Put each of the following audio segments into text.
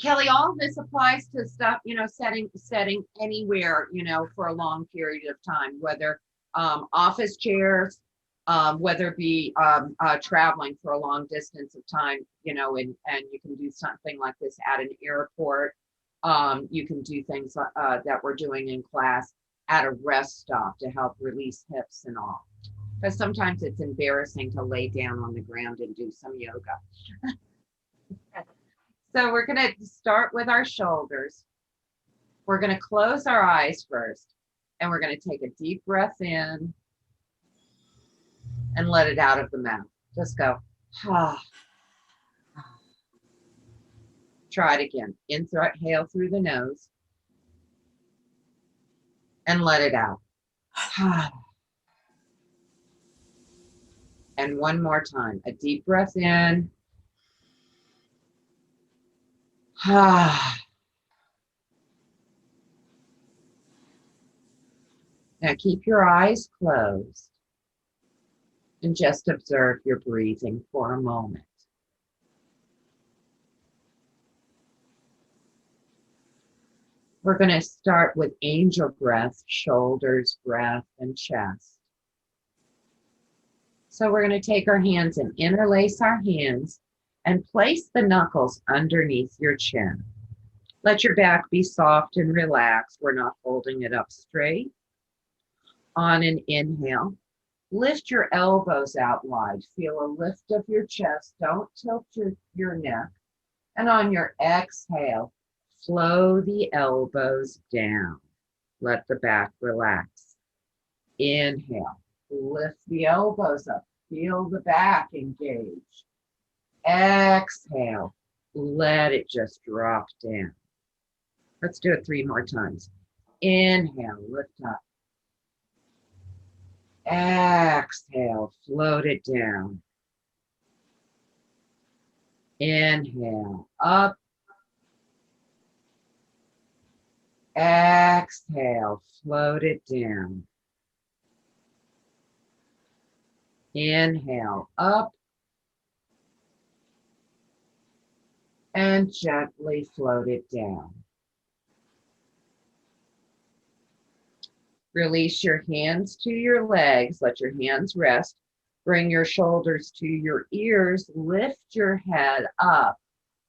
Kelly, all of this applies to stuff, setting anywhere, for a long period of time, whether office chairs, whether it be traveling for a long distance of time, and you can do something like this at an airport. You can do things that we're doing in class at a rest stop to help release hips and all. Because sometimes it's embarrassing to lay down on the ground and do some yoga. So we're going to start with our shoulders. We're going to close our eyes first, and we're going to take a deep breath in and let it out of the mouth. Just go, ah. Try it again. Inhale through the nose and let it out. And one more time, a deep breath in. Now keep your eyes closed and just observe your breathing for a moment. We're going to start with angel breath, shoulders, breath, and chest. So we're going to take our hands and interlace our hands and place the knuckles underneath your chin. Let your back be soft and relaxed. We're not holding it up straight. On an inhale, lift your elbows out wide. Feel a lift of your chest. Don't tilt your neck. And on your exhale, flow the elbows down. Let the back relax. Inhale, lift the elbows up. Feel the back engage. Exhale, let it just drop down. Let's do it 3 more times. Inhale, lift up. Exhale, float it down. Inhale, up. Exhale, float it down. Inhale, up. And gently float it down. Release your hands to your legs. Let your hands rest. Bring your shoulders to your ears. Lift your head up.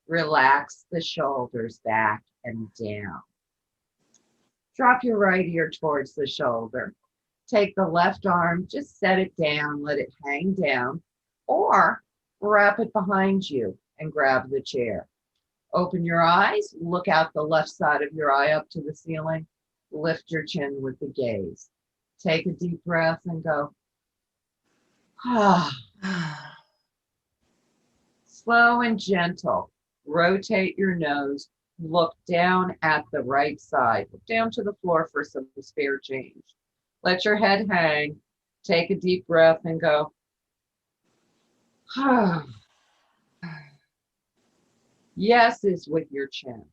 Relax the shoulders back and down. Drop your right ear towards the shoulder. Take the left arm, just set it down, let it hang down, or wrap it behind you and grab the chair. Open your eyes, look out the left side of your eye up to the ceiling. Lift your chin with the gaze. Take a deep breath and go, ah. Slow and gentle. Rotate your nose. Look down at the right side. Look down to the floor for some spare change. Let your head hang. Take a deep breath and go, ah. Yes is with your chin.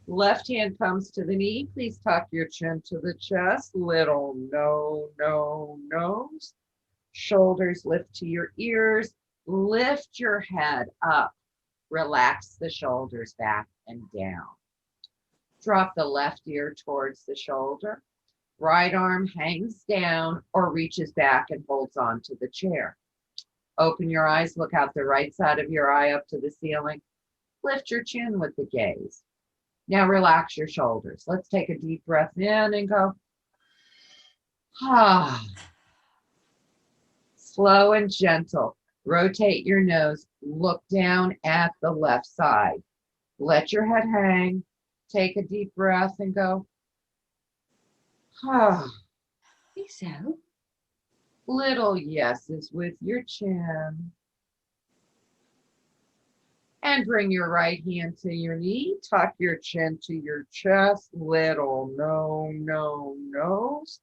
Left hand comes to the knee. Please tuck your chin to the chest. Little no, no, nose. Shoulders lift to your ears. Lift your head up. Relax the shoulders back and down. Drop the left ear towards the shoulder. Right arm hangs down or reaches back and holds on to the chair. Open your eyes, look out the right side of your eye up to the ceiling. Lift your chin with the gaze. Now relax your shoulders. Let's take a deep breath in and go, ah. Slow and gentle. Rotate your nose. Look down at the left side. Let your head hang. Take a deep breath and go, ah. I think so. Little yeses with your chin. And bring your right hand to your knee. Tuck your chin to your chest. Little no, no, nose.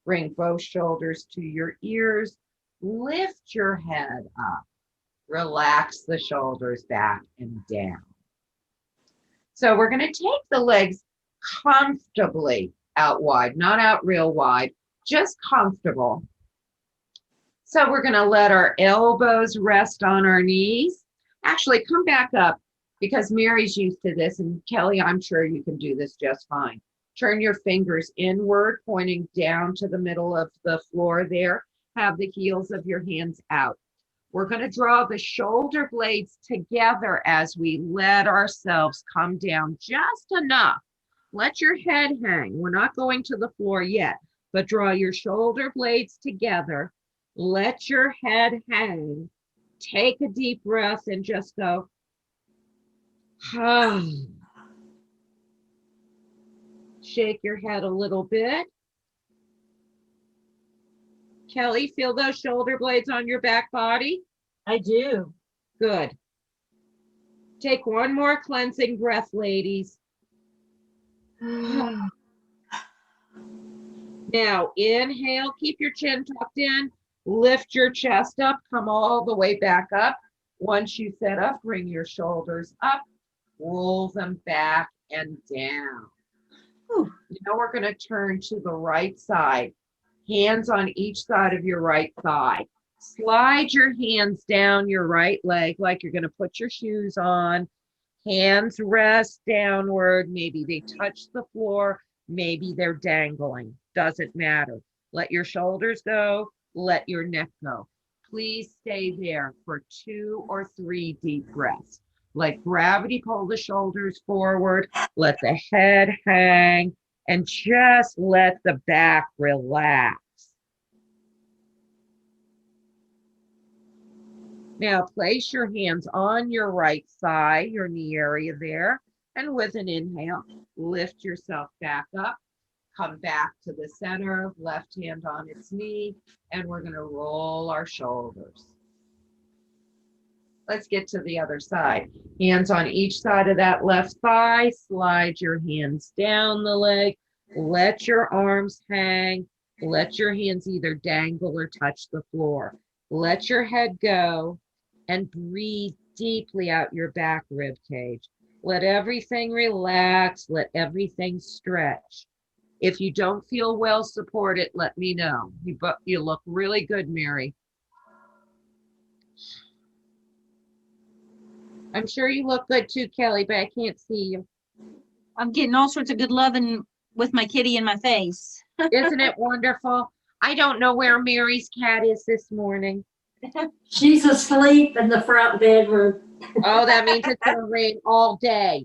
Bring both shoulders to your ears. Lift your head up. Relax the shoulders back and down. So we're going to take the legs comfortably out wide, not out real wide, just comfortable. So we're going to let our elbows rest on our knees. Actually, come back up because Mary's used to this, and Kelly, I'm sure you can do this just fine. Turn your fingers inward, pointing down to the middle of the floor there. Have the heels of your hands out. We're going to draw the shoulder blades together as we let ourselves come down just enough. Let your head hang. We're not going to the floor yet, but draw your shoulder blades together. Let your head hang. Take a deep breath and just go. Shake your head a little bit. Kelly, feel those shoulder blades on your back body? I do. Good. Take one more cleansing breath, ladies. Now, inhale, keep your chin tucked in, lift your chest up, come all the way back up. Once you set up, bring your shoulders up, roll them back and down. Now we're going to turn to the right side. Hands on each side of your right thigh. Slide your hands down your right leg like you're going to put your shoes on. Hands rest downward. Maybe they touch the floor. Maybe they're dangling. Doesn't matter. Let your shoulders go. Let your neck go. Please stay there for 2 or 3 deep breaths. Let gravity pull the shoulders forward. Let the head hang. And just let the back relax. Now place your hands on your right thigh, your knee area there, and with an inhale, lift yourself back up, come back to the center, left hand on its knee, and we're going to roll our shoulders. Let's get to the other side. Hands on each side of that left thigh, slide your hands down the leg, let your arms hang, let your hands either dangle or touch the floor. Let your head go and breathe deeply out your back rib cage. Let everything relax, let everything stretch. If you don't feel well supported, let me know. You look really good, Mary. I'm sure you look good too, Kelly, but I can't see you. I'm getting all sorts of good loving with my kitty in my face. Isn't it wonderful? I don't know where Mary's cat is this morning. She's asleep in the front bedroom. Oh, that means it's going to rain all day.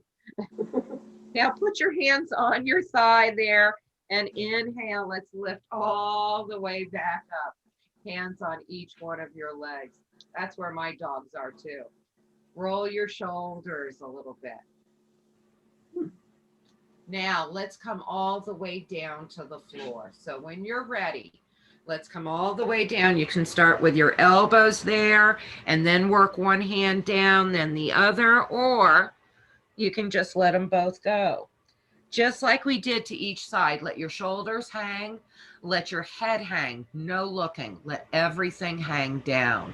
Now put your hands on your thigh there and inhale. Let's lift all the way back up. Hands on each one of your legs. That's where my dogs are too. Roll your shoulders a little bit. Now let's come all the way down to the floor. So when you're ready, let's come all the way down. You can start with your elbows there and then work one hand down, then the other, or you can just let them both go. Just like we did to each side, let your shoulders hang, let your head hang, no looking, let everything hang down.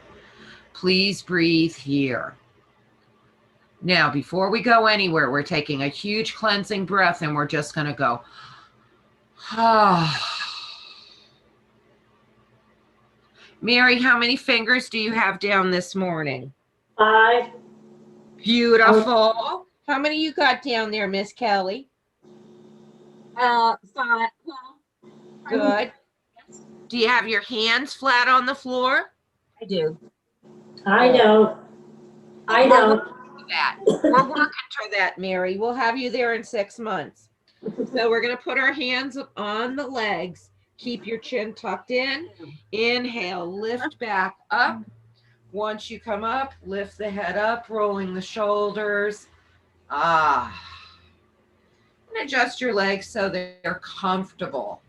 Please breathe here. Now, before we go anywhere, we're taking a huge cleansing breath and we're just going to go, Mary, how many fingers do you have down this morning? 5. Beautiful. How many you got down there, Miss Kelly? 5. Good. Do you have your hands flat on the floor? I do. I don't. I don't. We're working to that, Mary. We'll have you there in 6 months. So we're going to put our hands on the legs. Keep your chin tucked in. Inhale, lift back up. Once you come up, lift the head up, rolling the shoulders. And adjust your legs so they're comfortable.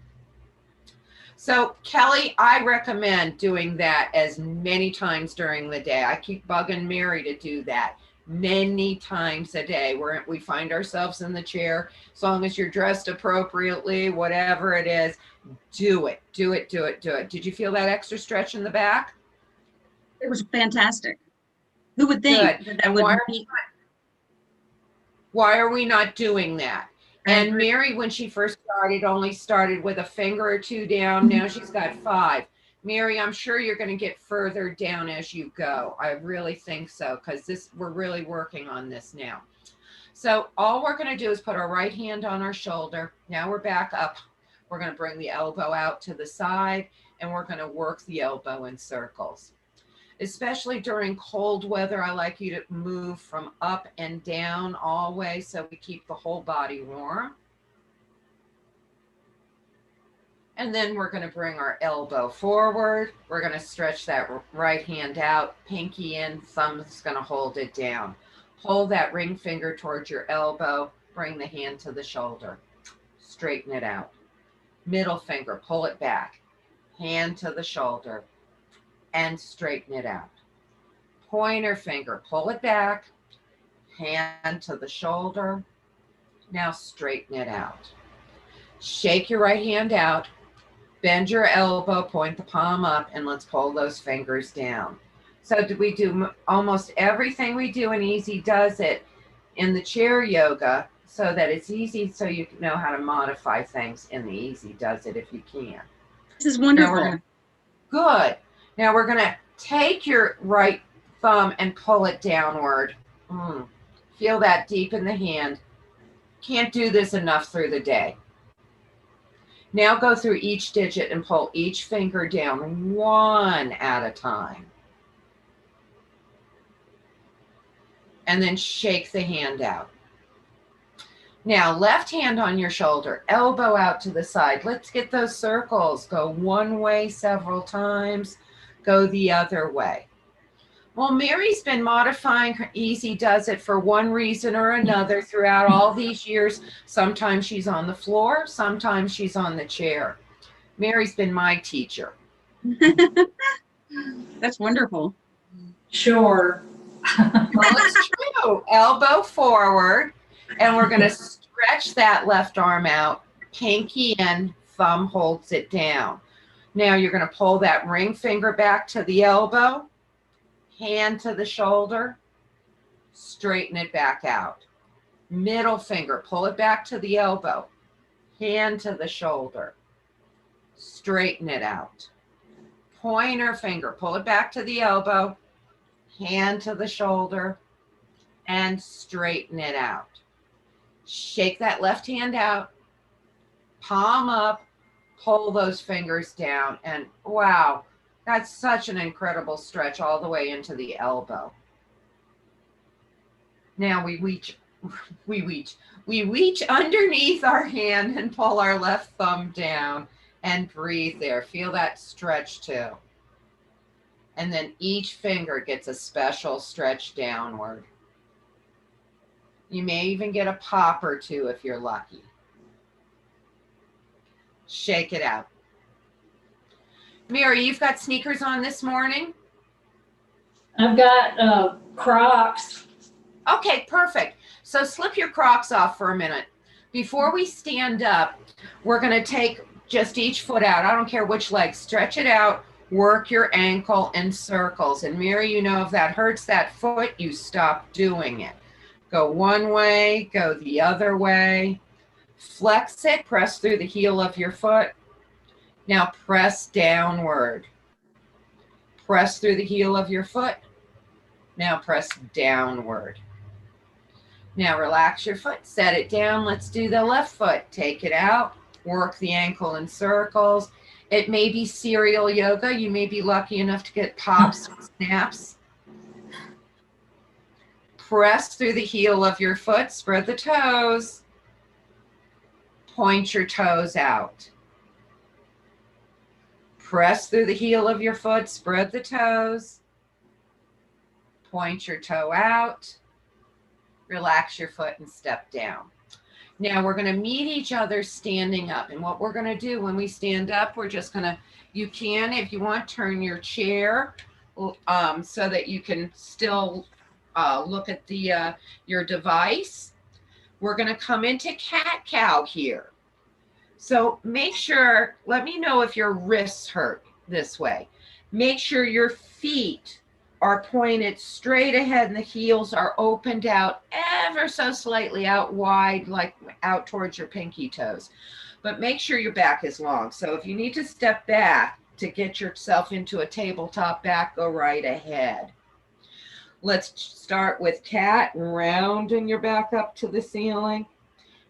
So Kelly, I recommend doing that as many times during the day. I keep bugging Mary to do that many times a day where we find ourselves in the chair. As long as you're dressed appropriately, whatever it is, do it, do it, do it, do it. Did you feel that extra stretch in the back? It was fantastic. Who would think that would be? Why are we not doing that? And Mary, when she first started, only started with a finger or two down. Now she's got 5. Mary, I'm sure you're going to get further down as you go. I really think so, because we're really working on this now. So all we're going to do is put our right hand on our shoulder. Now we're back up. We're going to bring the elbow out to the side, and we're going to work the elbow in circles. Especially during cold weather, I like you to move from up and down always so we keep the whole body warm. And then we're going to bring our elbow forward. We're going to stretch that right hand out, pinky in, thumb's going to hold it down. Hold that ring finger towards your elbow, bring the hand to the shoulder, straighten it out. Middle finger, pull it back, hand to the shoulder, and straighten it out. Pointer finger, pull it back, hand to the shoulder, now straighten it out. Shake your right hand out, bend your elbow, point the palm up, and let's pull those fingers down. So we do almost everything we do in Easy Does It in the chair yoga so that it's easy, so you know how to modify things in the Easy Does It if you can. This is wonderful. Good. Now we're going to take your right thumb and pull it downward. Feel that deep in the hand. Can't do this enough through the day. Now go through each digit and pull each finger down one at a time. And then shake the hand out. Now, left hand on your shoulder, elbow out to the side. Let's get those circles. Go one way several times. Go the other way. Well, Mary's been modifying her Easy Does It for one reason or another throughout all these years. Sometimes she's on the floor, sometimes she's on the chair. Mary's been my teacher. That's wonderful. Sure. Well, it's true. Elbow forward, and we're going to stretch that left arm out, pinky in, thumb holds it down. Now you're going to pull that ring finger back to the elbow, hand to the shoulder, straighten it back out. Middle finger, pull it back to the elbow, hand to the shoulder, straighten it out. Pointer finger, pull it back to the elbow, hand to the shoulder, and straighten it out. Shake that left hand out, palm up, pull those fingers down, and wow, that's such an incredible stretch all the way into the elbow. Now we reach underneath our hand and pull our left thumb down and breathe there. Feel that stretch too. And then each finger gets a special stretch downward. You may even get a pop or two if you're lucky. Shake it out. Mary, you've got sneakers on this morning? I've got Crocs. Okay, perfect. So slip your Crocs off for a minute. Before we stand up, we're going to take just each foot out. I don't care which leg. Stretch it out. Work your ankle in circles. And Mary, you know, if that hurts that foot, you stop doing it. Go one way, go the other way. Flex it, press through the heel of your foot. Now press downward. Press through the heel of your foot. Now press downward. Now relax your foot, set it down. Let's do the left foot. Take it out, work the ankle in circles. It may be serial yoga. You may be lucky enough to get pops and snaps. Press through the heel of your foot, spread the toes. Point your toes out. Press through the heel of your foot, spread the toes. Point your toe out. Relax your foot and step down. Now we're going to meet each other standing up. And what we're going to do when we stand up, we're just going to, you can, if you want, turn your chair so that you can still look at the your device. We're going to come into cat-cow here. So make sure, let me know if your wrists hurt this way. Make sure your feet are pointed straight ahead and the heels are opened out ever so slightly out wide, like out towards your pinky toes. But make sure your back is long. So if you need to step back, to get yourself into a tabletop back, go right ahead. Let's start with cat, rounding your back up to the ceiling,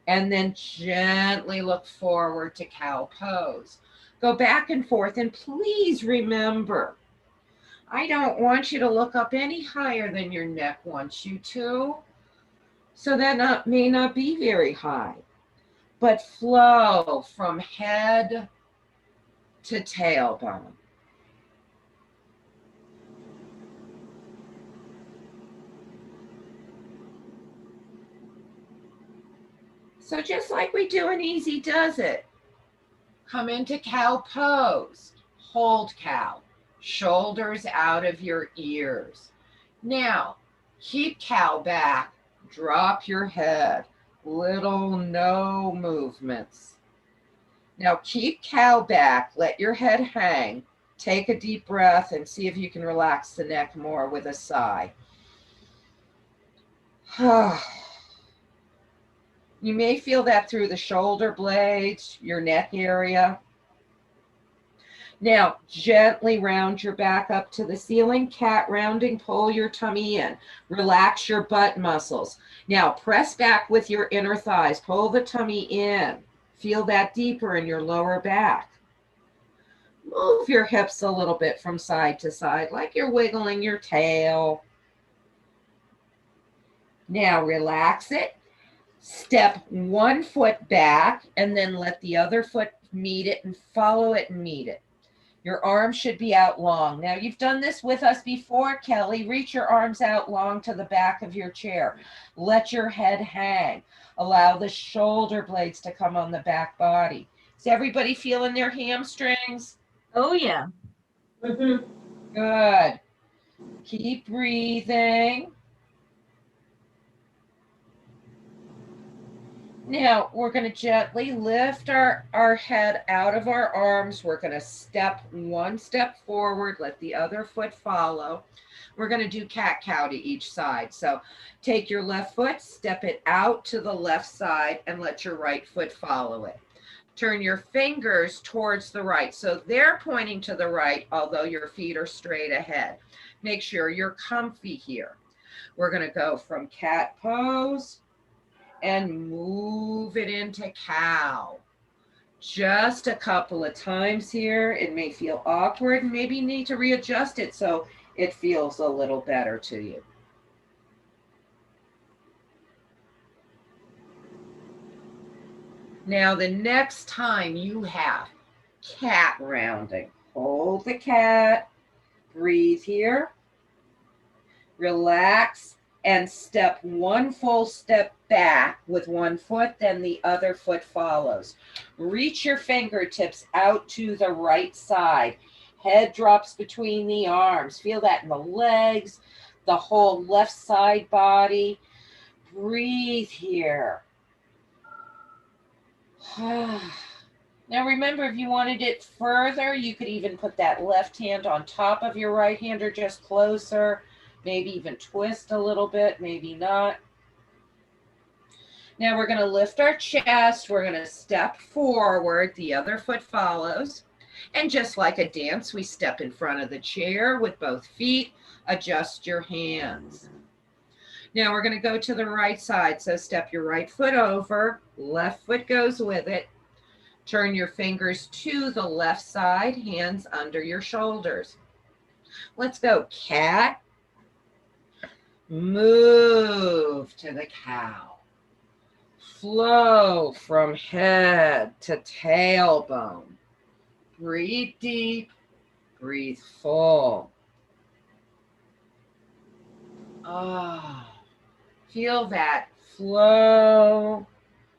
and then gently look forward to cow pose. Go back and forth, and please remember, I don't want you to look up any higher than your neck wants you to. So that may not be very high, but flow from head to tailbone. So just like we do in Easy Does It, come into cow pose, hold cow, shoulders out of your ears. Now, keep cow back, drop your head, little no movements. Now keep cow back, let your head hang, take a deep breath and see if you can relax the neck more with a sigh. You may feel that through the shoulder blades, your neck area. Now, gently round your back up to the ceiling, cat rounding, pull your tummy in. Relax your butt muscles. Now, press back with your inner thighs, pull the tummy in. Feel that deeper in your lower back. Move your hips a little bit from side to side, like you're wiggling your tail. Now, relax it. Step one foot back and then let the other foot meet it and follow it and meet it. Your arms should be out long. Now, you've done this with us before, Kelly. Reach your arms out long to the back of your chair. Let your head hang. Allow the shoulder blades to come on the back body. Is everybody feeling their hamstrings? Oh, yeah. Mhm. Good. Keep breathing. Now, we're going to gently lift our head out of our arms. We're going to step one step forward, let the other foot follow. We're going to do cat-cow to each side. So take your left foot, step it out to the left side, and let your right foot follow it. Turn your fingers towards the right. So they're pointing to the right, although your feet are straight ahead. Make sure you're comfy here. We're going to go from cat pose and move it into cow. Just a couple of times here. It may feel awkward and maybe you need to readjust it so it feels a little better to you. Now the next time you have cat rounding, hold the cat, breathe here, relax, and step one full step back with one foot, then the other foot follows. Reach your fingertips out to the right side. Head drops between the arms. Feel that in the legs, the whole left side body. Breathe here. Now remember, if you wanted it further, you could even put that left hand on top of your right hand or just closer. Maybe even twist a little bit, maybe not. Now we're going to lift our chest. We're going to step forward. The other foot follows. And just like a dance, we step in front of the chair with both feet. Adjust your hands. Now we're going to go to the right side. So step your right foot over. Left foot goes with it. Turn your fingers to the left side. Hands under your shoulders. Let's go. Cat. Move to the cow. Flow from head to tailbone. Breathe deep, breathe full. Feel that flow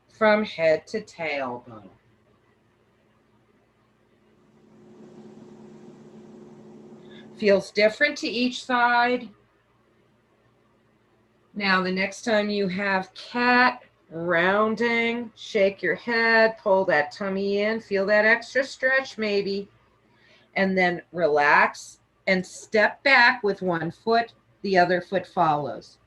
from head to tailbone. Feels different to each side. Now, the next time you have cat rounding, shake your head, pull that tummy in, feel that extra stretch maybe, and then relax and step back with one foot, the other foot follows.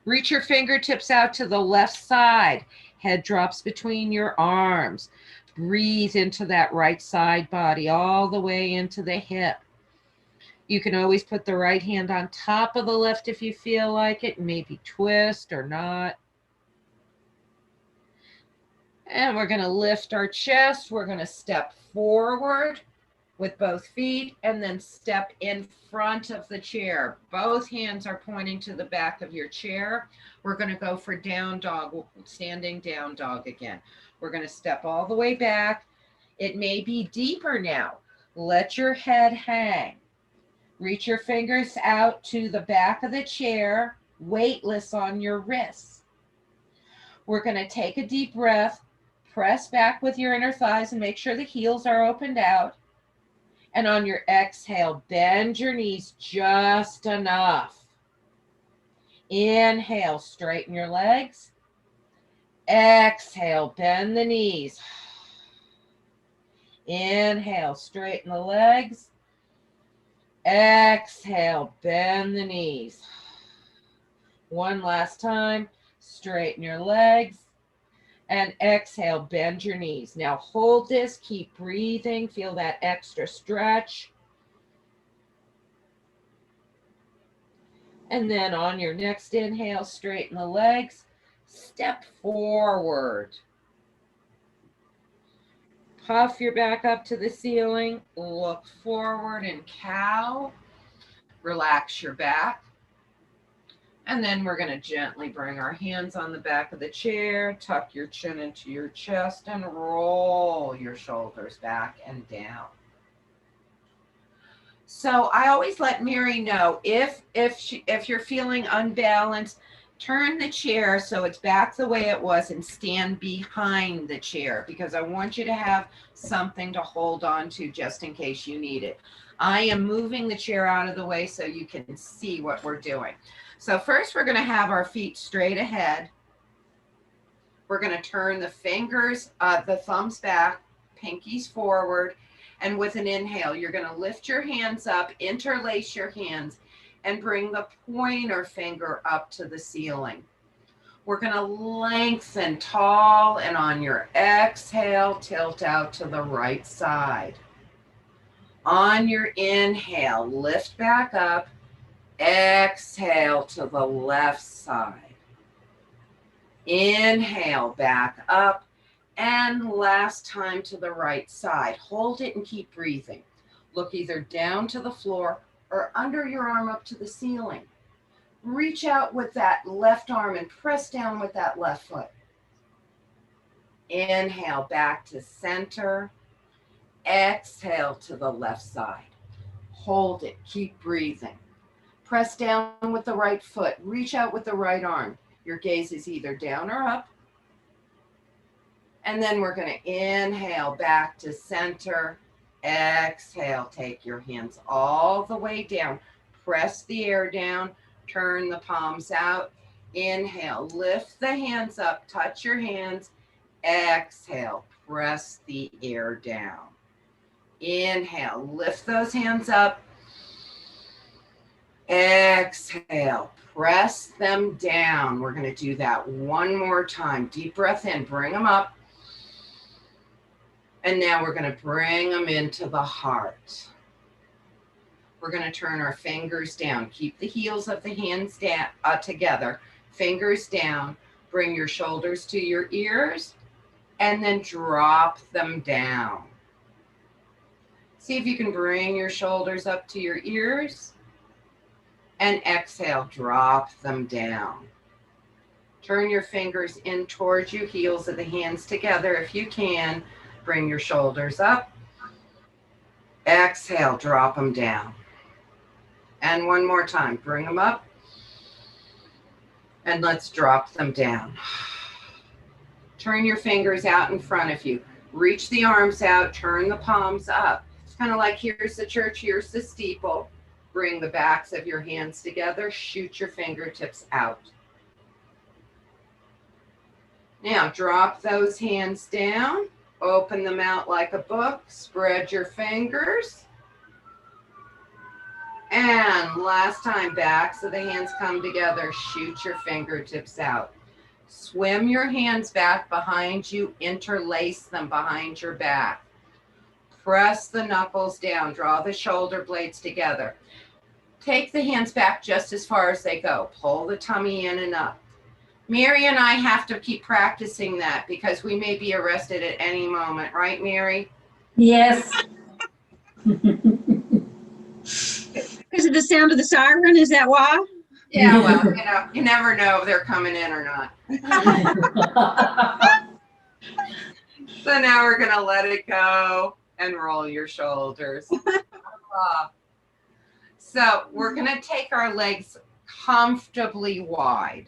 Reach your fingertips out to the left side. Head drops between your arms. Breathe into that right side body all the way into the hip. You can always put the right hand on top of the left if you feel like it, maybe twist or not. And we're going to lift our chest. We're going to step forward with both feet and then step in front of the chair. Both hands are pointing to the back of your chair. We're going to go for down dog, standing down dog again. We're going to step all the way back. It may be deeper now. Let your head hang. Reach your fingers out to the back of the chair, weightless on your wrists. We're going to take a deep breath, press back with your inner thighs and make sure the heels are opened out. And on your exhale, bend your knees just enough. Inhale, straighten your legs. Exhale, bend the knees. Inhale, straighten the legs. Exhale, bend the knees. One last time, straighten your legs. And exhale, bend your knees. Now hold this, keep breathing, feel that extra stretch. And then on your next inhale, straighten the legs, step forward. Puff your back up to the ceiling, look forward and cow. Relax your back. And then we're going to gently bring our hands on the back of the chair, tuck your chin into your chest and roll your shoulders back and down. So I always let Mary know if you're feeling unbalanced, turn the chair so it's back the way it was and stand behind the chair because I want you to have something to hold on to just in case you need it. I am moving the chair out of the way so you can see what we're doing. So first we're going to have our feet straight ahead. We're going to turn the fingers, the thumbs back, pinkies forward. And with an inhale, you're going to lift your hands up, interlace your hands, and bring the pointer finger up to the ceiling. We're going to lengthen tall, and on your exhale, tilt out to the right side. On your inhale, lift back up, exhale to the left side. Inhale, back up. And last time to the right side. Hold it and keep breathing. Look either down to the floor or under your arm up to the ceiling. Reach out with that left arm and press down with that left foot. Inhale, back to center. Exhale to the left side. Hold it, keep breathing. Press down with the right foot. Reach out with the right arm. Your gaze is either down or up. And then we're going to inhale back to center. Exhale, take your hands all the way down. Press the air down. Turn the palms out. Inhale, lift the hands up. Touch your hands. Exhale, press the air down. Inhale, lift those hands up. Exhale, press them down. We're going to do that one more time. Deep breath in, bring them up. And now we're going to bring them into the heart. We're going to turn our fingers down. Keep the heels of the hands down, together. Fingers down. Bring your shoulders to your ears. And then drop them down. See if you can bring your shoulders up to your ears. And exhale, drop them down. Turn your fingers in towards you, heels of the hands together if you can. Bring your shoulders up. Exhale, drop them down. And one more time, bring them up. And let's drop them down. Turn your fingers out in front of you. Reach the arms out, turn the palms up. It's kind of like here's the church, here's the steeple. Bring the backs of your hands together, shoot your fingertips out. Now drop those hands down. Open them out like a book. Spread your fingers. And last time, backs of the hands come together. Shoot your fingertips out. Swim your hands back behind you, interlace them behind your back. Press the knuckles down, draw the shoulder blades together. Take the hands back just as far as they go. Pull the tummy in and up. Mary and I have to keep practicing that because we may be arrested at any moment, right, Mary? Yes. Is it the sound of the siren? Is that why? Yeah, well, you never know if they're coming in or not. So now we're gonna let it go and roll your shoulders. So we're gonna take our legs comfortably wide.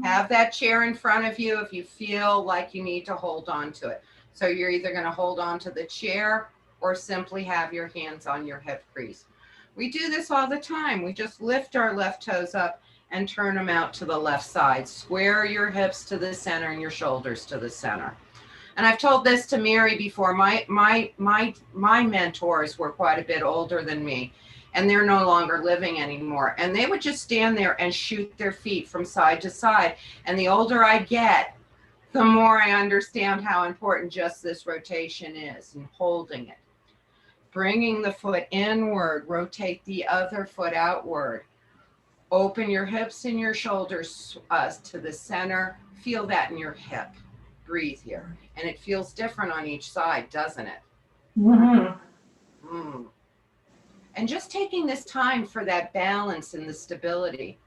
Have that chair in front of you if you feel like you need to hold on to it. So you're either gonna hold on to the chair or simply have your hands on your hip crease. We do this all the time. We just lift our left toes up and turn them out to the left side. Square your hips to the center and your shoulders to the center. And I've told this to Mary before. My mentors were quite a bit older than me, and they're no longer living anymore. And they would just stand there and shoot their feet from side to side. And the older I get, the more I understand how important just this rotation is and holding it. Bringing the foot inward, rotate the other foot outward. Open your hips and your shoulders to the center. Feel that in your hip. Breathe here. And it feels different on each side, doesn't it? Mm-hmm. And just taking this time for that balance and the stability.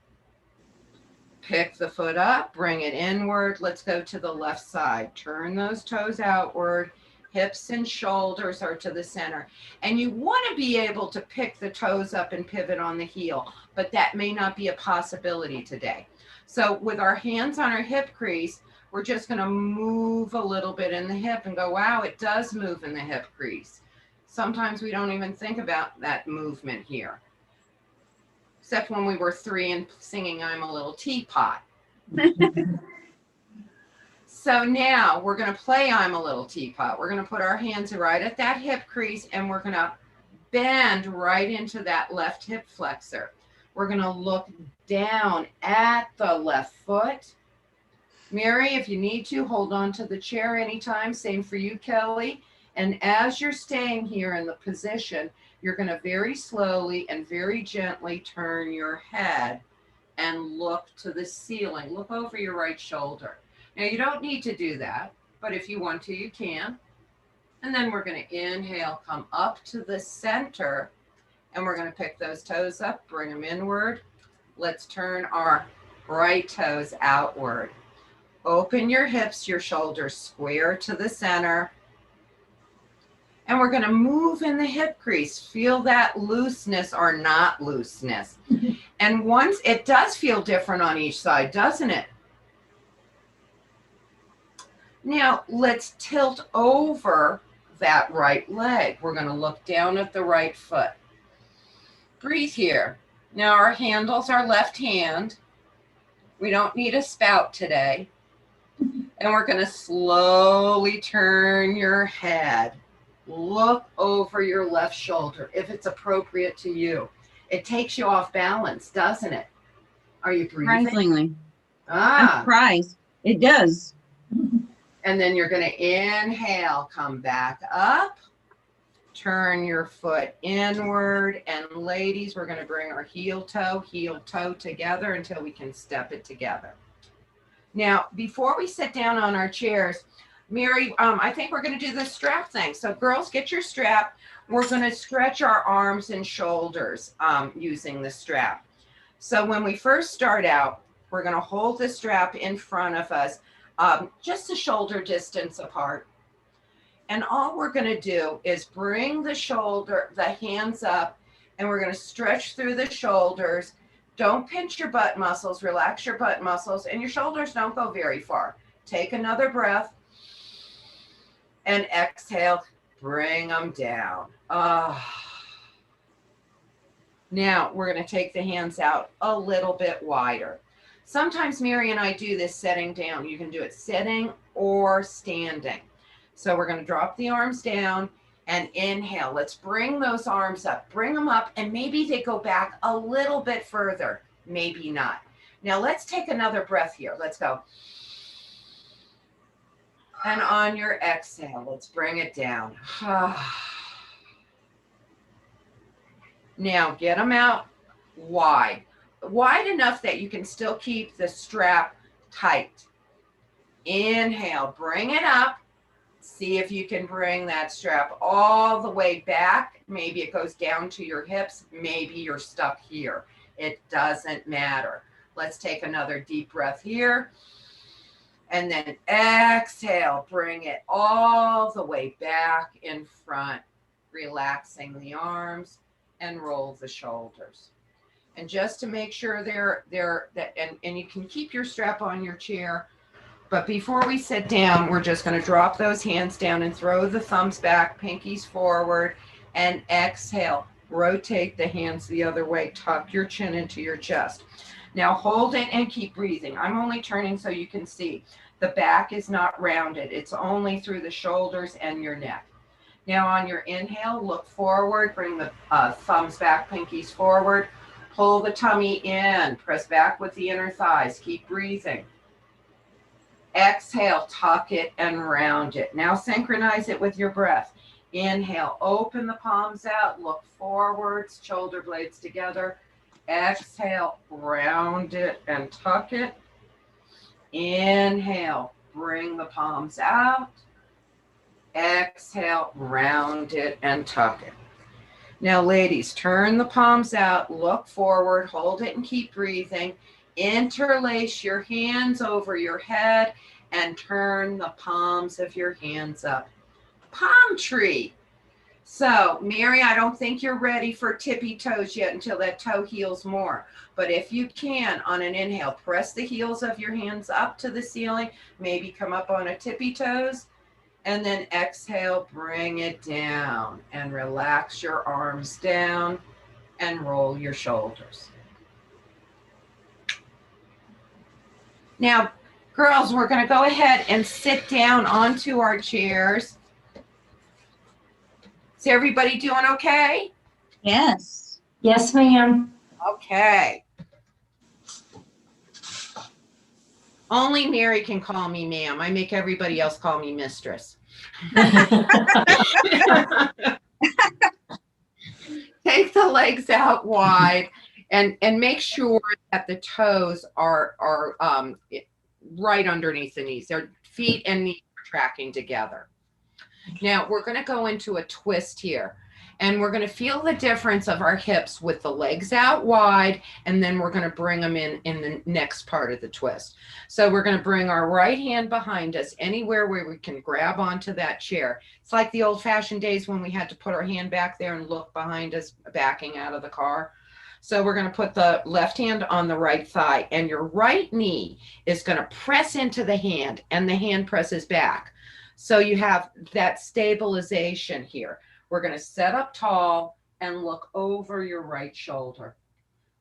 Pick the foot up, bring it inward. Let's go to the left side. Turn those toes outward. Hips and shoulders are to the center. And you want to be able to pick the toes up and pivot on the heel, but that may not be a possibility today. So with our hands on our hip crease, we're just going to move a little bit in the hip and go, wow, it does move in the hip crease. Sometimes we don't even think about that movement here. Except when we were 3 and singing I'm a Little Teapot. So now we're going to play I'm a Little Teapot. We're going to put our hands right at that hip crease and we're going to bend right into that left hip flexor. We're going to look down at the left foot. Mary, if you need to, hold on to the chair anytime. Same for you, Kelly. And as you're staying here in the position, you're going to very slowly and very gently turn your head and look to the ceiling. Look over your right shoulder. Now, you don't need to do that, but if you want to, you can. And then we're going to inhale, come up to the center, and we're going to pick those toes up, bring them inward. Let's turn our right toes outward. Open your hips, your shoulders square to the center. And we're going to move in the hip crease. Feel that looseness or not looseness. And once it does feel different on each side, doesn't it? Now let's tilt over that right leg. We're going to look down at the right foot. Breathe here. Now our handles are left hand. We don't need a spout today. And we're going to slowly turn your head. Look over your left shoulder if it's appropriate to you. It takes you off balance, doesn't it? Are you breathing? Surprisingly. I'm surprised. It does. And then you're going to inhale, come back up, turn your foot inward. And ladies, we're going to bring our heel toe together until we can step it together. Now, before we sit down on our chairs, Mary, I think we're going to do the strap thing. So girls, get your strap. We're going to stretch our arms and shoulders using the strap. So when we first start out, we're going to hold the strap in front of us, just a shoulder distance apart. And all we're going to do is bring the hands up, and we're going to stretch through the shoulders. Don't pinch your butt muscles, relax your butt muscles, and your shoulders don't go very far. Take another breath. And exhale, bring them down. Now we're going to take the hands out a little bit wider. Sometimes Mary and I do this sitting down. You can do it sitting or standing. So we're going to drop the arms down and inhale. Let's bring those arms up. Bring them up, and maybe they go back a little bit further. Maybe not. Now let's take another breath here. Let's go. And on your exhale, let's bring it down. Now get them out wide. Wide enough that you can still keep the strap tight. Inhale, bring it up. See if you can bring that strap all the way back. Maybe it goes down to your hips. Maybe you're stuck here. It doesn't matter. Let's take another deep breath here. And then exhale, bring it all the way back in front, relaxing the arms and roll the shoulders. And just to make sure and you can keep your strap on your chair, but before we sit down, we're just going to drop those hands down and throw the thumbs back, pinkies forward, and exhale. Rotate the hands the other way. Tuck your chin into your chest. Now hold it and keep breathing. I'm only turning so you can see. The back is not rounded. It's only through the shoulders and your neck. Now on your inhale, look forward. Bring the thumbs back, pinkies forward. Pull the tummy in. Press back with the inner thighs. Keep breathing. Exhale, tuck it and round it. Now synchronize it with your breath. Inhale, open the palms out, look forwards, shoulder blades together. Exhale, round it and tuck it. Inhale, bring the palms out. Exhale, round it and tuck it. Now ladies, turn the palms out, look forward, hold it and keep breathing. Interlace your hands over your head and turn the palms of your hands up. Palm tree. So, Mary, I don't think you're ready for tippy toes yet until that toe heals more. But if you can, on an inhale, press the heels of your hands up to the ceiling, maybe come up on a tippy toes, and then exhale, bring it down and relax your arms down and roll your shoulders. Now, girls, we're going to go ahead and sit down onto our chairs. Is everybody doing okay? Yes. Yes, ma'am. Okay. Only Mary can call me ma'am. I make everybody else call me mistress. Take the legs out wide and make sure that the toes are right underneath the knees. Their feet and knees are tracking together. Now we're going to go into a twist here, and we're going to feel the difference of our hips with the legs out wide, and then we're going to bring them in the next part of the twist. So we're going to bring our right hand behind us anywhere where we can grab onto that chair. It's like the old-fashioned days when we had to put our hand back there and look behind us backing out of the car. So we're going to put the left hand on the right thigh, and your right knee is going to press into the hand, and the hand presses back. So you have that stabilization here. We're going to set up tall and look over your right shoulder.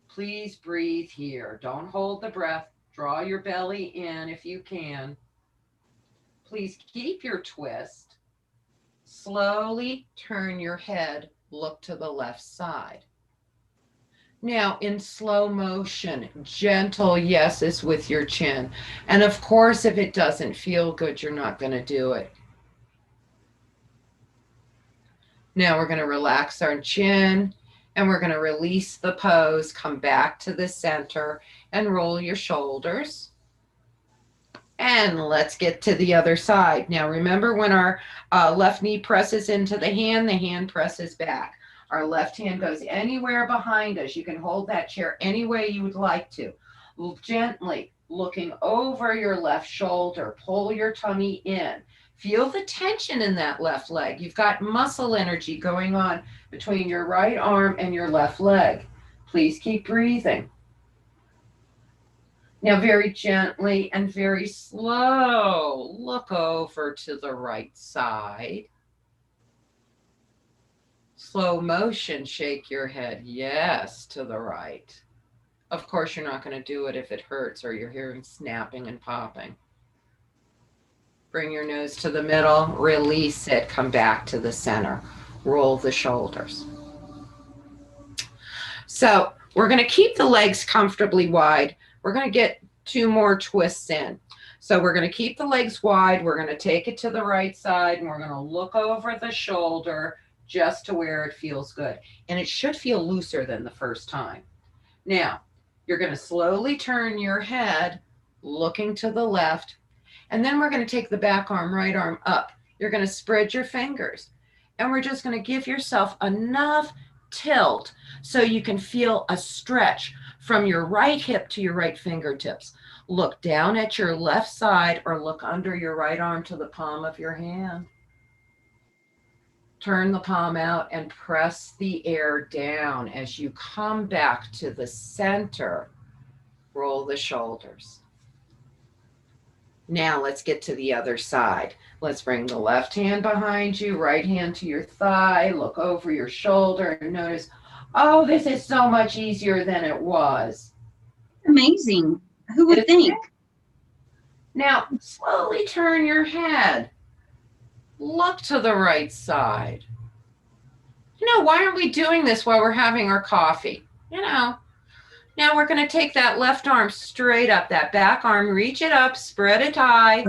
Please breathe here. Don't hold the breath. Draw your belly in if you can. Please keep your twist. Slowly turn your head. Look to the left side. Now, in slow motion, gentle yeses with your chin. And of course, if it doesn't feel good, you're not going to do it. Now we're going to relax our chin, and we're going to release the pose, come back to the center, and roll your shoulders. And let's get to the other side. Now, remember when our left knee presses into the hand presses back. Our left hand goes anywhere behind us. You can hold that chair any way you would like to. Gently looking over your left shoulder. Pull your tummy in. Feel the tension in that left leg. You've got muscle energy going on between your right arm and your left leg. Please keep breathing. Now, very gently and very slow, look over to the right side. Slow motion, shake your head yes to the right. Of course, you're not going to do it if it hurts or you're hearing snapping and popping. Bring your nose to the middle, release it, come back to the center. Roll the shoulders. So we're going to keep the legs comfortably wide. We're going to get 2 more twists in. So we're going to keep the legs wide. We're going to take it to the right side, and we're going to look over the shoulder just to where it feels good. And it should feel looser than the first time. Now, you're going to slowly turn your head, looking to the left, and then we're going to take the back arm, right arm up. You're going to spread your fingers, and we're just going to give yourself enough tilt so you can feel a stretch from your right hip to your right fingertips. Look down at your left side or look under your right arm to the palm of your hand. Turn the palm out and press the air down as you come back to the center. Roll the shoulders. Now let's get to the other side. Let's bring the left hand behind you, right hand to your thigh, look over your shoulder and notice, oh, this is so much easier than it was. Amazing. Who would think? Now, slowly turn your head. Look to the right side. Why aren't we doing this while we're having our coffee? Now we're going to take that left arm straight up, that back arm, reach it up, spread it high,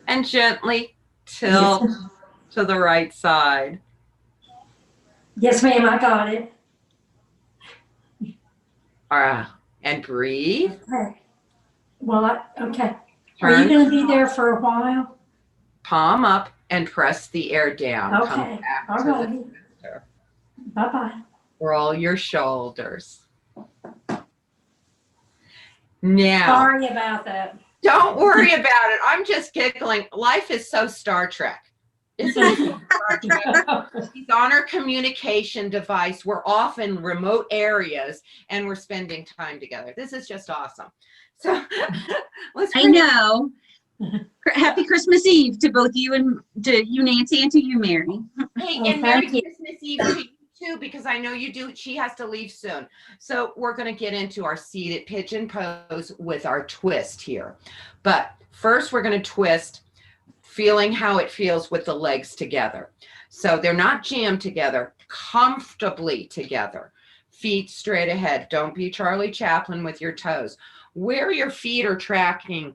and gently tilt to the right side. Yes, ma'am, I got it. And breathe. Okay. Well, okay. Are you going to be there for a while? Palm up and press the air down. Okay. Come back All to right. the center. Bye-bye. Roll your shoulders. Now, Sorry about that. don't worry about it. I'm just giggling. Life is so Star Trek. Isn't it Star Trek? He's on our communication device. We're off in remote areas and we're spending time together. This is just awesome. So I know. Happy Christmas Eve to both you and to you, Nancy, and to you, Mary. Hey, Oh, and Merry thank you. Christmas Eve to you too, because I know you do. She has to leave soon. So we're going to get into our seated pigeon pose with our twist here. But first we're going to twist, feeling how it feels with the legs together. So they're not jammed together, comfortably together. Feet straight ahead. Don't be Charlie Chaplin with your toes. Where your feet are tracking,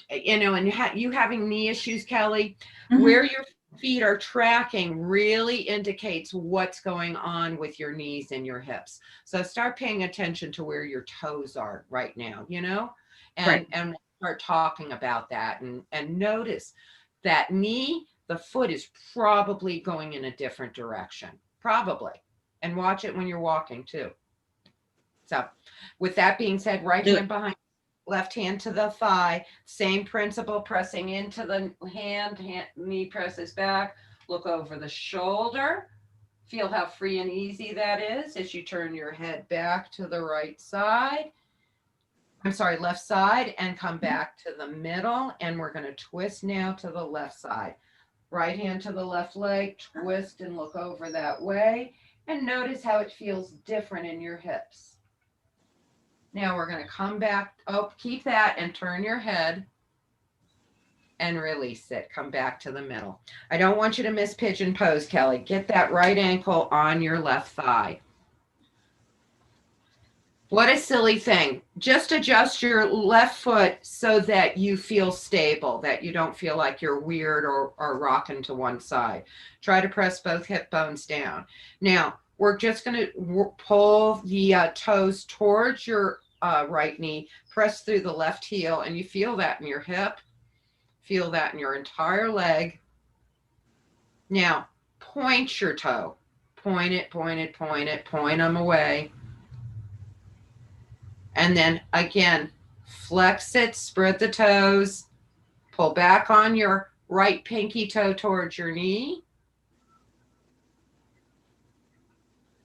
and you having knee issues, Kelly, where your feet are tracking really indicates what's going on with your knees and your hips. So start paying attention to where your toes are right now, and we'll start talking about that and notice that knee, the foot is probably going in a different direction, probably. And watch it when you're walking too. So with that being said, right hand behind, left hand to the thigh, same principle, pressing into the hand, knee presses back, look over the shoulder, feel how free and easy that is as you turn your head back to the right side. Left side, and come back to the middle, and we're going to twist now to the left side. Right hand to the left leg, twist and look over that way, and notice how it feels different in your hips. Now we're going to come back, keep that and turn your head and release it. Come back to the middle. I don't want you to miss pigeon pose, Kelly. Get that right ankle on your left thigh. What a silly thing. Just adjust your left foot so that you feel stable, that you don't feel like you're weird or rocking to one side. Try to press both hip bones down. Now, we're just going to pull the toes towards your right knee, press through the left heel, and you feel that in your hip, feel that in your entire leg. Now, point your toe. Point it, point it, point it, point them away. And then again, flex it, spread the toes, pull back on your right pinky toe towards your knee.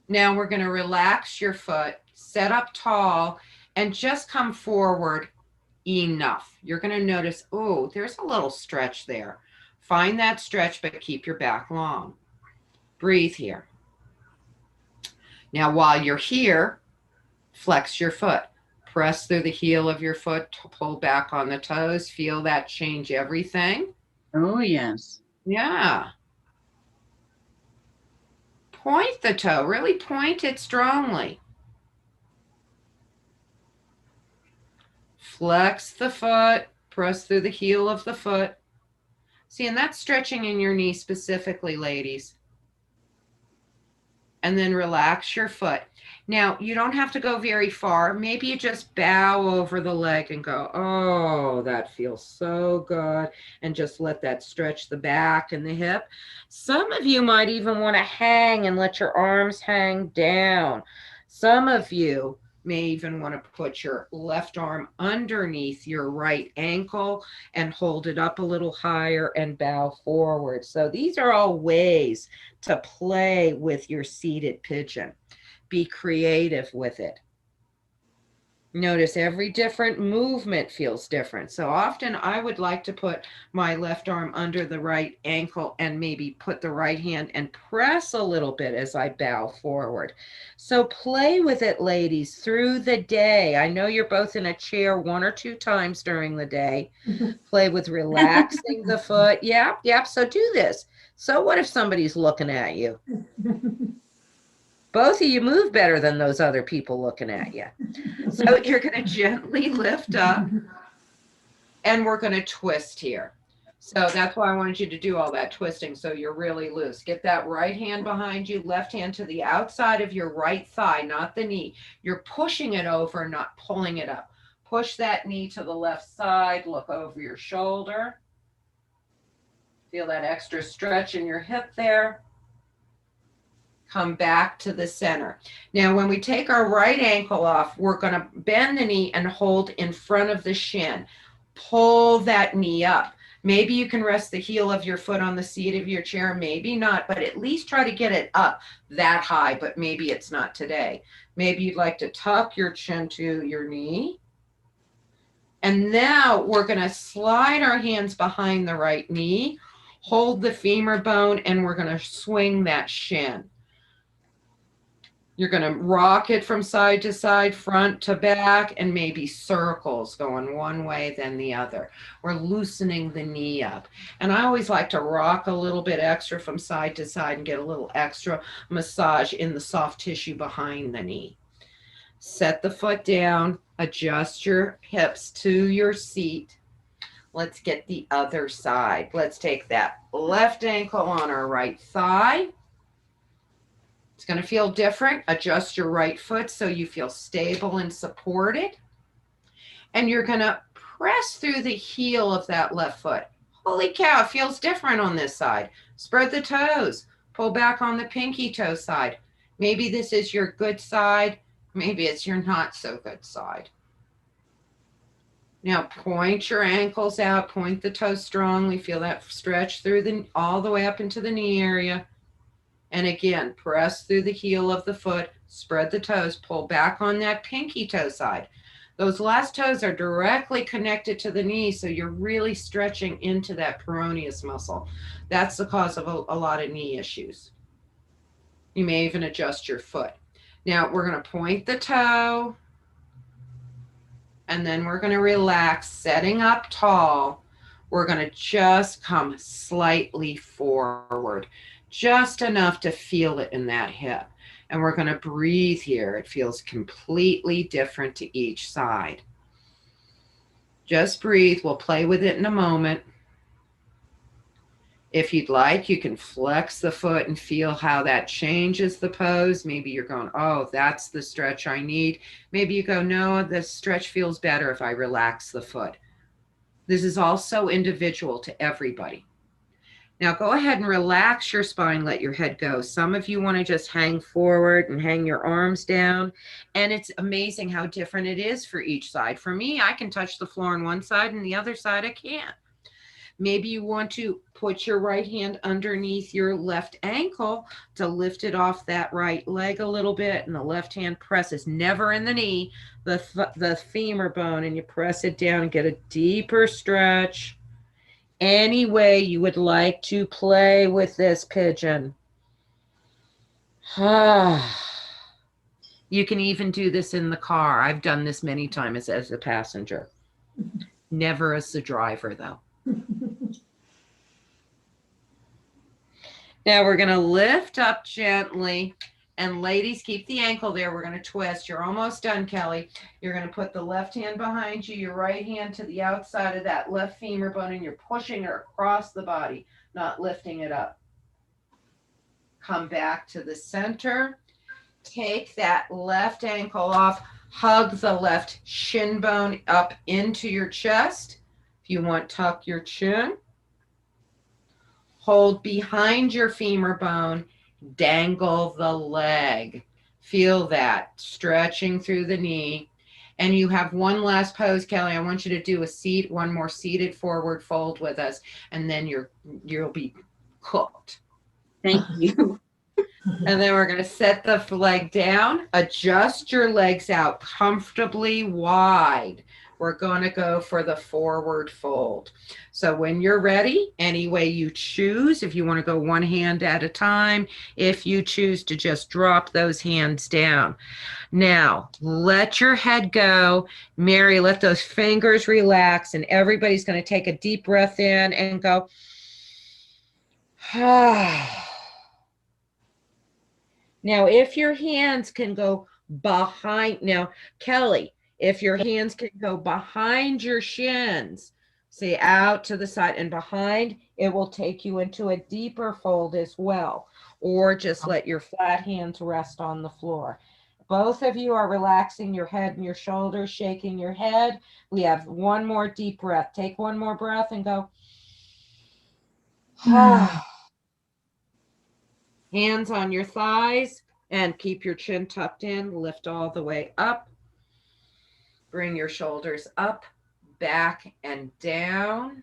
Now we're going to relax your foot, set up tall, and just come forward enough. You're going to notice, oh, there's a little stretch there. Find that stretch, but keep your back long. Breathe here. Now, while you're here, flex your foot. Press through the heel of your foot, pull back on the toes. Feel that change everything. Oh, yes. Yeah. Point the toe. Really point it strongly. flex the foot, press through the heel of the foot. See, and that's stretching in your knee specifically, ladies. And then relax your foot. Now, you don't have to go very far. Maybe you just bow over the leg and go, oh, that feels so good. And just let that stretch the back and the hip. Some of you might even want to hang and let your arms hang down. Some of you may even want to put your left arm underneath your right ankle and hold it up a little higher and bow forward. So these are all ways to play with your seated pigeon. Be creative with it. Notice every different movement feels different. So often I would like to put my left arm under the right ankle and maybe put the right hand and press a little bit as I bow forward. So play with it, ladies, through the day. I know you're both in a chair 1 or 2 times during the day. Play with relaxing the foot. Yep. So do this. So what if somebody's looking at you? Both of you move better than those other people looking at you. So you're going to gently lift up and we're going to twist here. So that's why I wanted you to do all that twisting so you're really loose. Get that right hand behind you, left hand to the outside of your right thigh, not the knee. You're pushing it over, not pulling it up. Push that knee to the left side, look over your shoulder. Feel that extra stretch in your hip there. Come back to the center. Now, when we take our right ankle off, we're going to bend the knee and hold in front of the shin. Pull that knee up. Maybe you can rest the heel of your foot on the seat of your chair, maybe not, but at least try to get it up that high, but maybe it's not today. Maybe you'd like to tuck your chin to your knee. And now we're going to slide our hands behind the right knee, hold the femur bone, and we're going to swing that shin. You're going to rock it from side to side, front to back, and maybe circles going one way, then the other. We're loosening the knee up. And I always like to rock a little bit extra from side to side and get a little extra massage in the soft tissue behind the knee. Set the foot down, adjust your hips to your seat. Let's get the other side. Let's take that left ankle on our right thigh. It's going to feel different. Adjust your right foot so you feel stable and supported. And you're going to press through the heel of that left foot. Holy cow, it feels different on this side. Spread the toes. Pull back on the pinky toe side. Maybe this is your good side. Maybe it's your not so good side. Now point your ankles out. Point the toes strongly. Feel that stretch through all the way up into the knee area. And again, press through the heel of the foot, spread the toes, pull back on that pinky toe side. Those last toes are directly connected to the knee, so you're really stretching into that peroneus muscle. That's the cause of a lot of knee issues. You may even adjust your foot. Now we're going to point the toe, and then we're going to relax, setting up tall. We're going to just come slightly forward. Just enough to feel it in that hip. And we're going to breathe here. It feels completely different to each side. Just breathe. We'll play with it in a moment. If you'd like, you can flex the foot and feel how that changes the pose. Maybe you're going, oh, that's the stretch I need. Maybe you go, no, the stretch feels better if I relax the foot. This is also individual to everybody. Now go ahead and relax your spine, let your head go. Some of you want to just hang forward and hang your arms down. And it's amazing how different it is for each side. For me, I can touch the floor on one side and the other side I can't. Maybe you want to put your right hand underneath your left ankle to lift it off that right leg a little bit, and the left hand presses, never in the knee, the femur bone, and you press it down and get a deeper stretch. Any way you would like to play with this pigeon. You can even do this in the car. I've done this many times as a passenger. Never as the driver, though. Now we're going to lift up gently And ladies, keep the ankle there. We're going to twist. You're almost done, Kelly. You're going to put the left hand behind you, your right hand to the outside of that left femur bone, and you're pushing her across the body, not lifting it up. Come back to the center. Take that left ankle off. Hug the left shin bone up into your chest. If you want, tuck your chin. Hold behind your femur bone. Dangle the leg. Feel that stretching through the knee. And you have one last pose, Kelly. I want you to do one more seated forward fold with us, and then you'll be cooked. Thank you. And then we're going to set the leg down. Adjust your legs out comfortably wide. We're going to go for the forward fold. So when you're ready, any way you choose, if you want to go one hand at a time, if you choose to just drop those hands down. Now, let your head go. Mary, let those fingers relax, and everybody's going to take a deep breath in and go, Now, if your hands can go behind, now, Kelly, if your hands can go behind your shins, say out to the side and behind, it will take you into a deeper fold as well. Or just let your flat hands rest on the floor. Both of you are relaxing your head and your shoulders, shaking your head. We have one more deep breath. Take one more breath and go. Hands on your thighs and keep your chin tucked in. Lift all the way up. Bring your shoulders up, back, and down.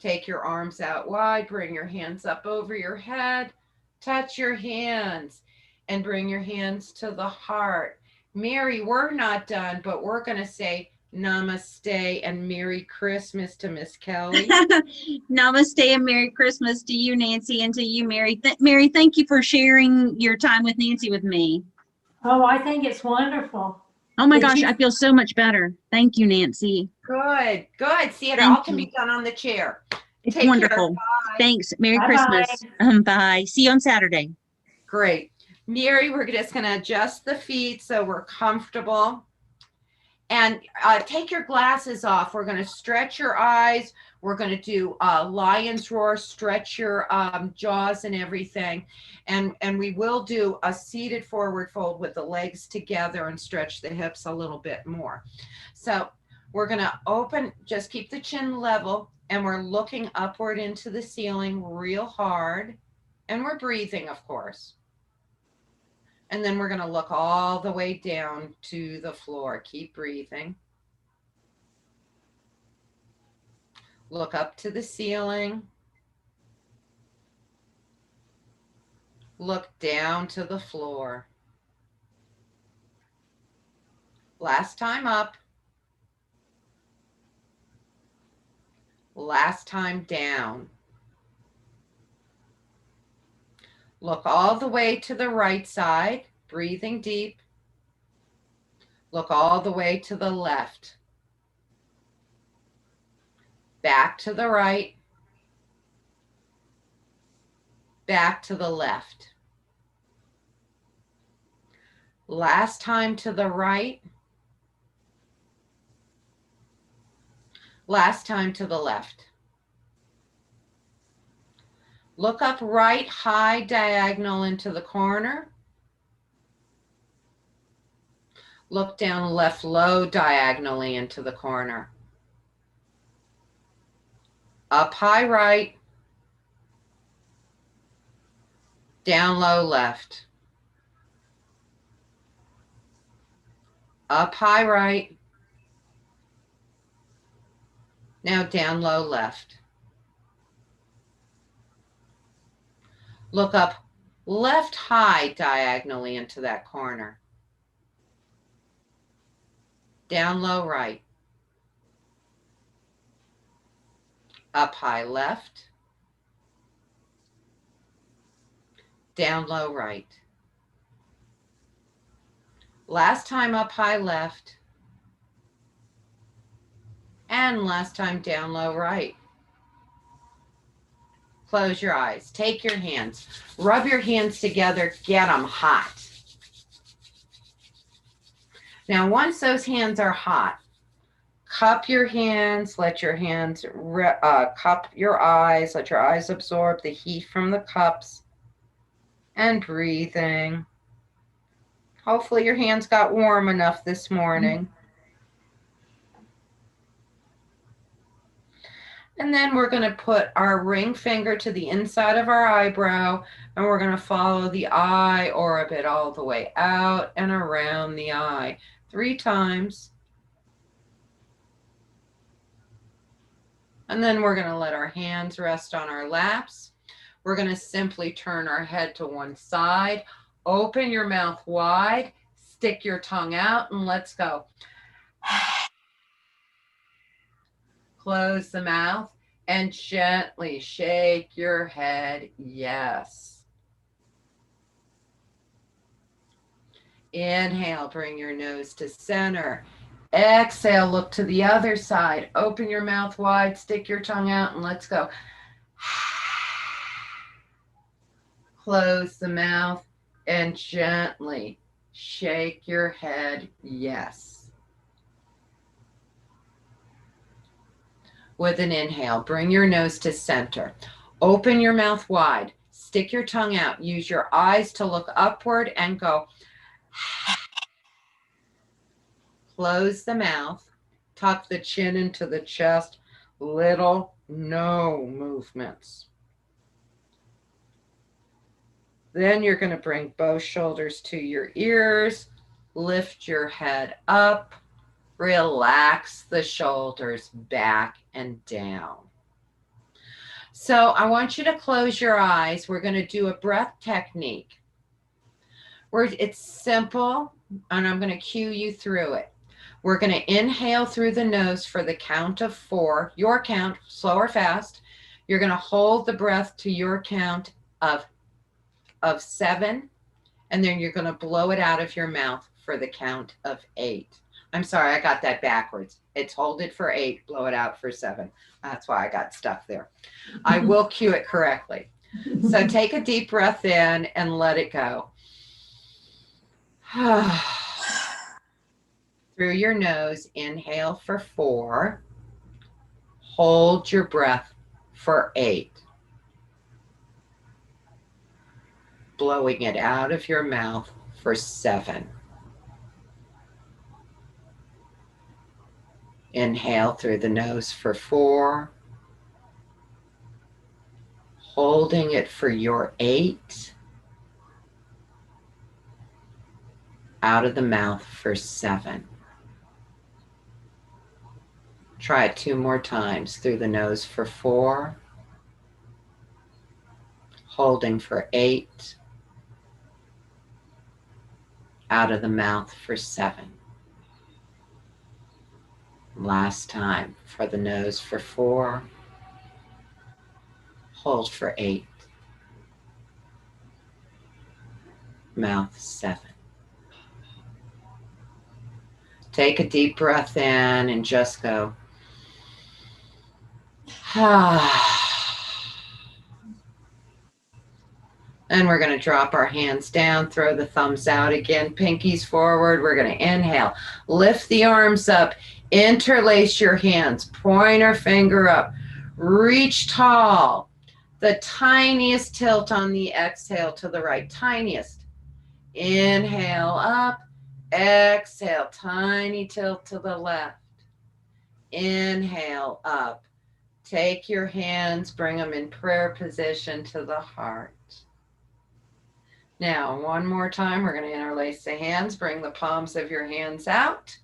Take your arms out wide. Bring your hands up over your head. Touch your hands and bring your hands to the heart. Mary, we're not done, but we're going to say namaste and Merry Christmas to Miss Kelly. Namaste and Merry Christmas to you, Nancy, and to you, Mary. Mary, thank you for sharing your time with Nancy with me. Oh, I think it's wonderful. Oh my gosh, I feel so much better. Thank you, Nancy. Good, good. See, it Thank all can you. be done on the chair. It's Take wonderful. care. Bye. Thanks. Merry Bye-bye. Christmas. Bye. See you on Saturday. Great. Mary, we're just going to adjust the feet so we're comfortable. And take your glasses off. We're going to stretch your eyes. We're going to do lion's roar, stretch your jaws and everything. And we will do a seated forward fold with the legs together and stretch the hips a little bit more. So we're going to open, just keep the chin level, and we're looking upward into the ceiling real hard. And we're breathing, of course. And then we're going to look all the way down to the floor. Keep breathing. Look up to the ceiling. Look down to the floor. Last time up. Last time down. Look all the way to the right side, breathing deep. Look all the way to the left. Back to the right. Back to the left. Last time to the right. Last time to the left. Look up right, high diagonal into the corner. Look down left, low diagonally into the corner. Up high right. Down low left. Up high right. Now down low left. Look up left high diagonally into that corner. Down low right. Up high left. Down low right. Last time up high left. And last time down low right. Close your eyes. Take your hands. Rub your hands together. Get them hot. Now, once those hands are hot, cup your hands. Let your hands cup your eyes. Let your eyes absorb the heat from the cups. And breathing. Hopefully your hands got warm enough this morning. And then we're going to put our ring finger to the inside of our eyebrow, and we're going to follow the eye orbit all the way out and around the eye 3 times. And then we're going to let our hands rest on our laps. We're going to simply turn our head to one side, open your mouth wide, stick your tongue out, and let's go. Close the mouth and gently shake your head, yes. Inhale, bring your nose to center. Exhale, look to the other side. Open your mouth wide, stick your tongue out, and let's go. Close the mouth and gently shake your head, yes. With an inhale, bring your nose to center. Open your mouth wide. Stick your tongue out. Use your eyes to look upward and go. Close the mouth. Tuck the chin into the chest. Little, no movements. Then you're going to bring both shoulders to your ears. Lift your head up. Relax the shoulders back and down. So I want you to close your eyes. We're going to do a breath technique. It's simple, and I'm going to cue you through it. We're going to inhale through the nose for the count of 4. Your count, slow or fast. You're going to hold the breath to your count of 7, and then you're going to blow it out of your mouth for the count of 8. I'm sorry, I got that backwards. It's hold it for 8, blow it out for 7. That's why I got stuck there. I will cue it correctly. So take a deep breath in and let it go. Through your nose, inhale for 4. Hold your breath for 8. Blowing it out of your mouth for 7. Inhale through the nose for 4. Holding it for your 8. Out of the mouth for 7. Try it 2 more times. Through the nose for 4. Holding for 8. Out of the mouth for 7. Last time. For the nose for 4. Hold for 8. Mouth 7. Take a deep breath in and just go. And we're going to drop our hands down, throw the thumbs out again, pinkies forward. We're going to inhale, lift the arms up, interlace your hands, pointer finger up, reach tall. The tiniest tilt on the exhale to the right, tiniest. Inhale up, exhale, tiny tilt to the left. Inhale up. Take your hands, bring them in prayer position to the heart. Now, one more time, we're going to interlace the hands, bring the palms of your hands out.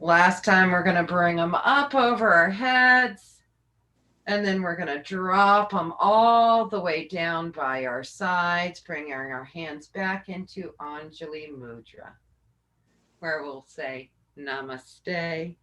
Last time, we're going to bring them up over our heads, and then we're going to drop them all the way down by our sides, bringing our hands back into Anjali Mudra, where we'll say Namaste,